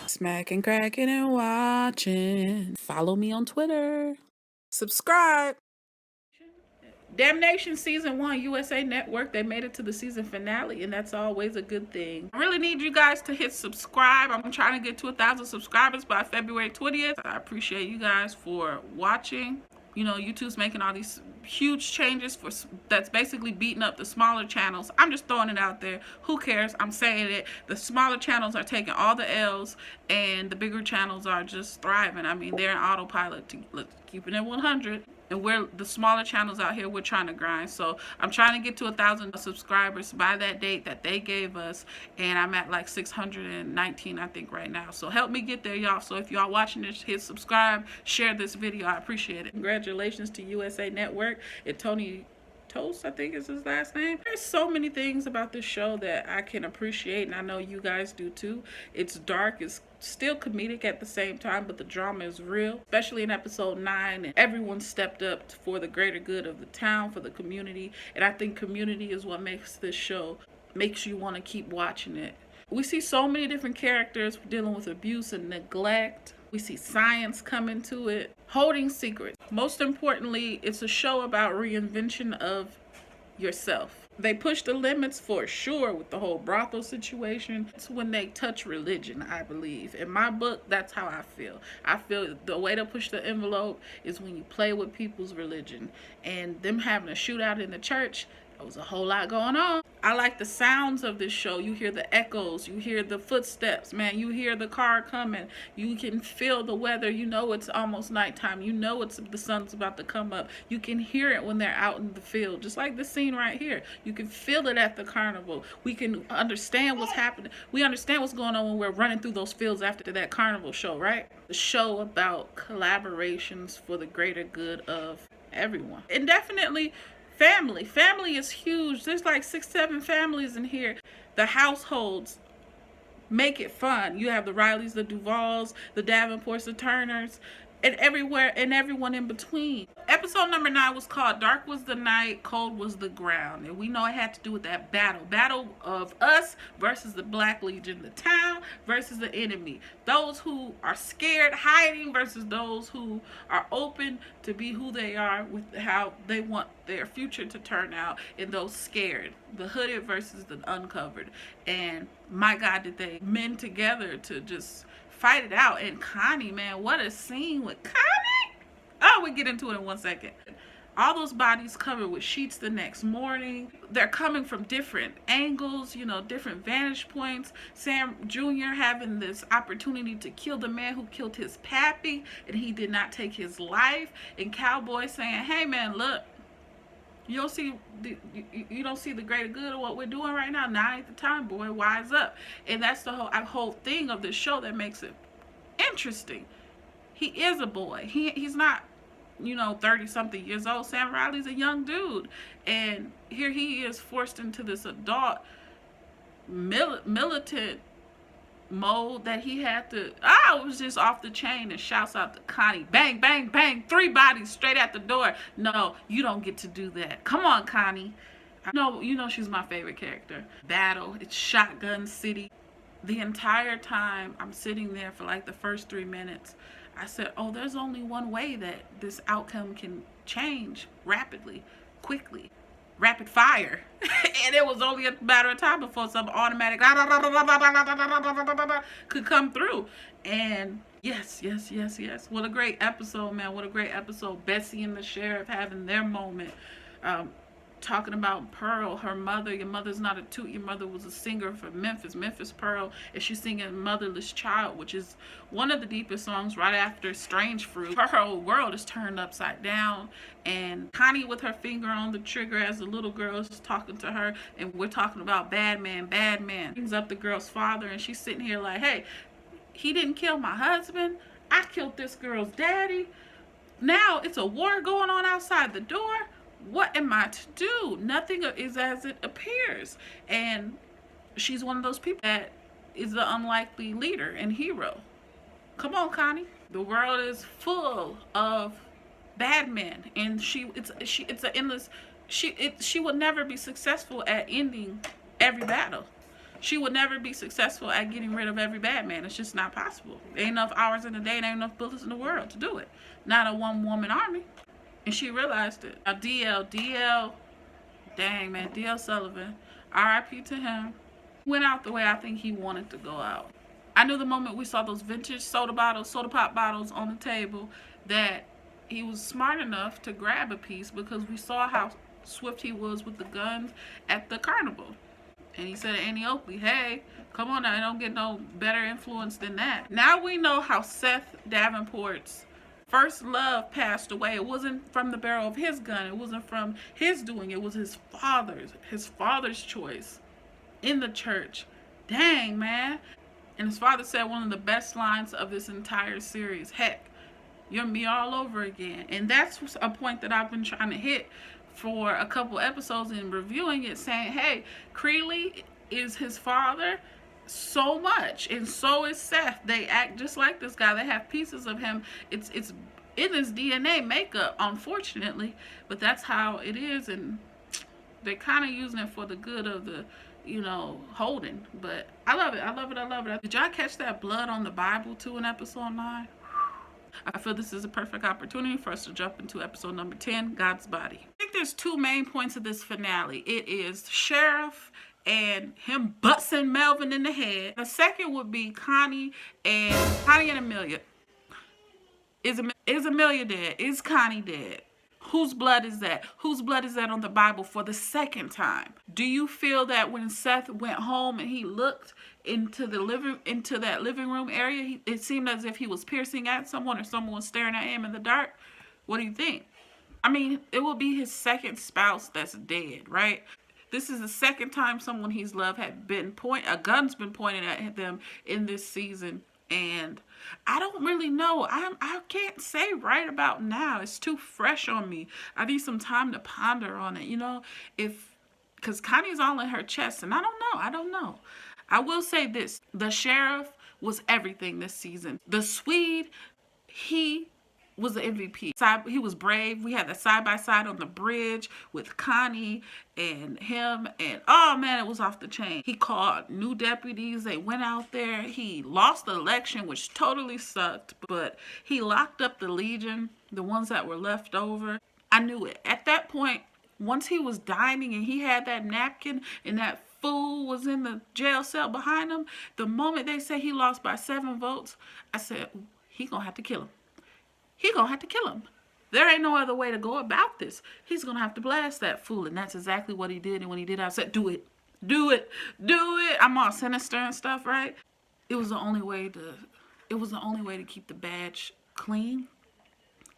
Smacking, cracking, and watching. Follow me on Twitter. Subscribe. Damnation Season 1, USA Network. They made it to the season finale, and that's always a good thing. I really need you guys to hit subscribe. I'm trying to get to 1,000 subscribers by February 20th. I appreciate you guys for watching. You know, YouTube's making all these huge changes that's basically beating up the smaller channels. I'm just throwing it out there. Who cares? I'm saying it. The smaller channels are taking all the L's, and the bigger channels are just thriving. I mean, they're in autopilot, keeping it 100. And we're the smaller channels out here, we're trying to grind. So I'm trying to get to 1,000 subscribers by that date that they gave us, and I'm at like 619, I think, right now. So help me get there, y'all. So if y'all watching this, hit subscribe, share this video. I appreciate it. Congratulations to USA Network and Tony Toast, I think is his last name. There's so many things about this show that I can appreciate, and I know you guys do too. It's dark, it's still comedic at the same time, but the drama is real, especially in episode 9, and everyone stepped up for the greater good of the town, for the community. And I think community is what makes this show, makes you want to keep watching it. We see so many different characters dealing with abuse and neglect. We see science come into it, holding secrets. Most importantly, it's a show about reinvention of yourself. They push the limits for sure with the whole brothel situation. It's when they touch religion, I believe. In my book, that's how I feel. I feel the way to push the envelope is when you play with people's religion. And them having a shootout in the church, there was a whole lot going on. I like the sounds of this show. You hear the echoes, you hear the footsteps, man. You hear the car coming. You can feel the weather. You know it's almost nighttime. You know the sun's about to come up. You can hear it when they're out in the field, just like the scene right here. You can feel it at the carnival. We can understand what's happening. We understand what's going on when we're running through those fields after that carnival show, right? The show about collaborations for the greater good of everyone. And definitely family is huge. There's like 6-7 families in here. The households make it fun. You have the Rileys, the Duvals, the Davenports, the Turners, and everywhere and everyone in between. Episode number 9 was called Dark Was the Night, Cold Was the Ground. And we know it had to do with that battle of us versus the Black Legion, the town versus the enemy. Those who are scared, hiding, versus those who are open to be who they are with how they want their future to turn out, and those scared, the hooded versus the uncovered. And my God, did they mend together to just fight it out. And Connie, man, what a scene with Connie. Oh, we'll get into it in 1 second. All those bodies covered with sheets the next morning. They're coming from different angles, you know, different vantage points. Sam Jr. having this opportunity to kill the man who killed his pappy, and he did not take his life. And Cowboy saying, hey man, look, you don't see the greater good of what we're doing right now. Now ain't the time, boy. Wise up. And that's the whole thing of this show that makes it interesting. He is a boy. He's not, 30-something years old. Sam Riley's a young dude. And here he is forced into this adult militant mode that he had to, it was just off the chain. And shouts out to Connie, bang, bang, bang, 3 bodies straight at the door. No, you don't get to do that. Come on, Connie. You know she's my favorite character. Battle, it's Shotgun City. The entire time I'm sitting there for like the first 3 minutes, I said, oh, there's only one way that this outcome can change rapidly, quickly. Rapid fire. And it was only a matter of time before some automatic could come through. And yes. What a great episode, man. What a great episode. Bessie and the sheriff having their moment. Talking about Pearl, her mother. Your mother's not a toot. Your mother was a singer for Memphis Pearl, and she's singing Motherless Child, which is one of the deepest songs right after Strange Fruit. Her whole world is turned upside down, and Connie with her finger on the trigger as the little girl is talking to her, and we're talking about bad man. Brings up the girl's father, and she's sitting here like, hey, he didn't kill my husband. I killed this girl's daddy. Now it's a war going on outside the door. What am I to do? Nothing is as it appears. And she's one of those people that is the unlikely leader and hero. Come on, Connie. The world is full of bad men, and it's an endless. She would never be successful at ending every battle. She would never be successful at getting rid of every bad man. It's just not possible. There ain't enough hours in the day, and ain't enough bullets in the world to do it. Not a one-woman army. And she realized it. Now DL, dang man, DL Sullivan, RIP to him, went out the way I think he wanted to go out. I knew the moment we saw those vintage soda pop bottles on the table that he was smart enough to grab a piece, because we saw how swift he was with the guns at the carnival. And he said to Annie Oakley, hey, come on now, I don't get no better influence than that. Now we know how Seth Davenport's first love passed away. It wasn't from the barrel of his gun. It wasn't from his doing. It was his father's choice in the church. Dang, man. And his father said one of the best lines of this entire series. Heck, you're me all over again. And that's a point that I've been trying to hit for a couple episodes in reviewing it, saying, hey, Creeley is his father so much, and so is Seth. They act just like this guy. They have pieces of him. It's in his DNA makeup, unfortunately, but that's how it is, and they're kind of using it for the good of the, holding. But I love it. I love it. I love it. Did y'all catch that blood on the Bible too in episode 9? I feel this is a perfect opportunity for us to jump into episode number 10, God's Body. I think there's two main points of this finale. It is Sheriff and him busting Melvin in the head. The second would be Connie and Amelia. Is Amelia dead? Is Connie dead? Whose blood is that? Whose blood is that on the Bible for the second time? Do you feel that when Seth went home and he looked into that living room area, it seemed as if he was piercing at someone, or someone was staring at him in the dark? What do you think? I mean, it will be his second spouse that's dead, right? This is the second time someone he's loved a gun's been pointed at them in this season. And I don't really know. I can't say right about now. It's too fresh on me. I need some time to ponder on it, because Connie's all in her chest, and I don't know. I will say this. The sheriff was everything this season. The Swede, he was the MVP. He was brave. We had the side-by-side on the bridge with Connie and him, and oh man, it was off the chain. He called new deputies. They went out there. He lost the election, which totally sucked, but he locked up the Legion, the ones that were left over. I knew it. At that point, once he was dining and he had that napkin and that fool was in the jail cell behind him, the moment they said he lost by 7 votes, I said, he gonna have to kill him. He gonna have to kill him. There ain't no other way to go about this. He's gonna have to blast that fool, and that's exactly what he did. And when he did, I said, do it. I'm all sinister and stuff, right? It was the only way to keep the badge clean.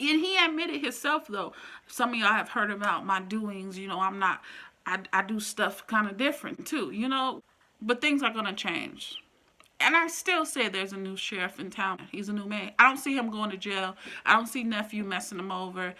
And he admitted himself, though. Some of y'all have heard about my doings. I do stuff kind of different too, but things are gonna change. And I still say there's a new sheriff in town. He's a new man. I don't see him going to jail. I don't see nephew messing him over.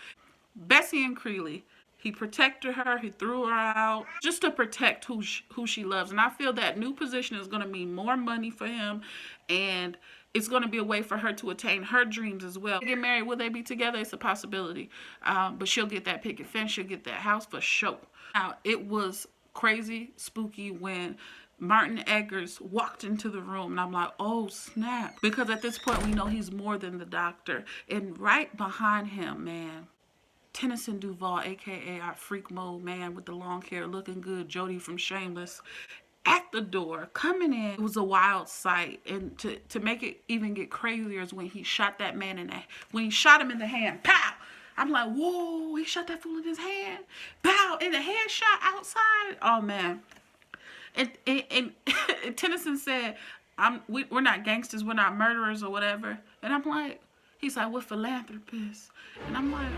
Bessie and Creeley, he protected her. He threw her out just to protect who she loves. And I feel that new position is going to mean more money for him. And it's going to be a way for her to attain her dreams as well. Get married, will they be together? It's a possibility. But she'll get that picket fence. She'll get that house for sure. Now, it was crazy, spooky when Martin Eggers walked into the room, and I'm like, oh snap, because at this point we know he's more than the doctor. And right behind him, man, Tennyson Duval, aka our freak mode man with the long hair, looking good, Jody from Shameless, at the door coming in. It was a wild sight. And to make it even get crazier is when he shot that man when he shot him in the hand, pow. I'm like, whoa, he shot that fool in his hand, pow, in the headshot outside. Oh man. And Tennyson said, we're not gangsters, we're not murderers or whatever. And I'm like, he's like, we're philanthropists. And I'm like,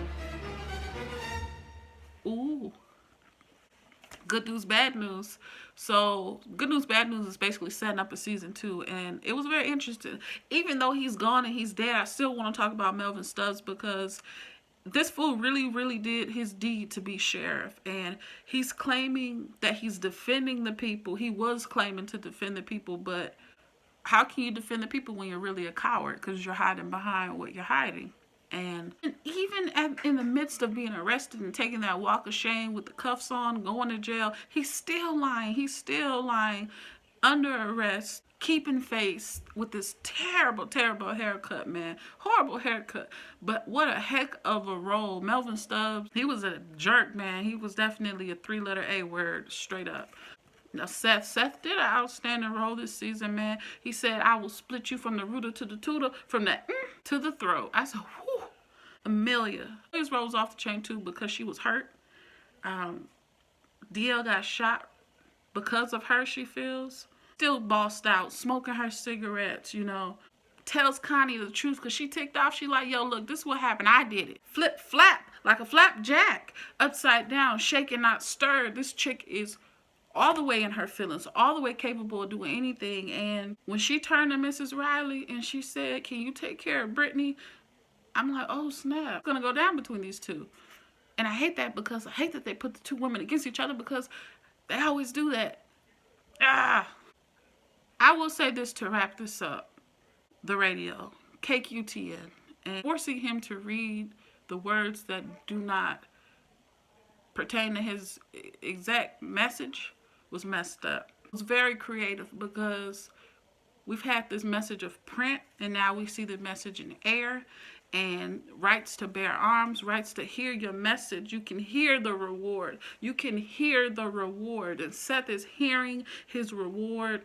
ooh, good news, bad news. So good news, bad news is basically setting up a season 2. And it was very interesting. Even though he's gone and he's dead, I still want to talk about Melvin Stubbs, because this fool really, really did his deed to be sheriff. And he's claiming that he's defending the people. He was claiming to defend the people, but how can you defend the people when you're really a coward? Because you're hiding behind what you're hiding. And even in the midst of being arrested and taking that walk of shame with the cuffs on, going to jail, he's still lying. He's still lying under arrest, keeping face with this terrible, terrible haircut, man. Horrible haircut. But what a heck of a role. Melvin Stubbs, he was a jerk, man. He was definitely a 3-letter A word, straight up. Now, Seth did an outstanding role this season, man. He said, I will split you from the rooter to the tutor, from the to the throat. I said, whew. Amelia. His role was off the chain, too, because she was hurt. DL got shot because of her, she feels. Still bossed out, smoking her cigarettes, you know. Tells Connie the truth because she ticked off. She like, yo, look, this is what happened. I did it. Flip, flap, like a flapjack. Upside down, shaken, not stirred. This chick is all the way in her feelings, all the way capable of doing anything. And when she turned to Mrs. Riley and she said, can you take care of Brittany? I'm like, oh, snap. It's going to go down between these two. And I hate that because I hate that they put the two women against each other because they always do that. I will say this to wrap this up. The radio, KQTN, and forcing him to read the words that do not pertain to his exact message was messed up. It was very creative because we've had this message of print and now we see the message in air, and rights to bear arms, rights to hear your message. You can hear the reward. You can hear the reward. And Seth is hearing his reward.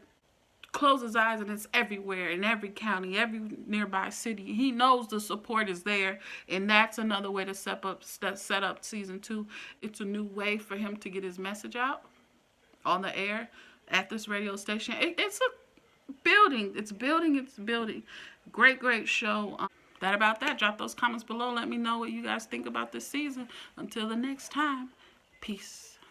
Close his eyes and it's everywhere, in every county, every nearby city. He knows the support is there, and that's another way to set up season 2. It's a new way for him to get his message out on the air at this radio station. It's a building. It's building. It's building. Great show. That about that. Drop those comments below. Let me know what you guys think about this season. Until the next time, peace.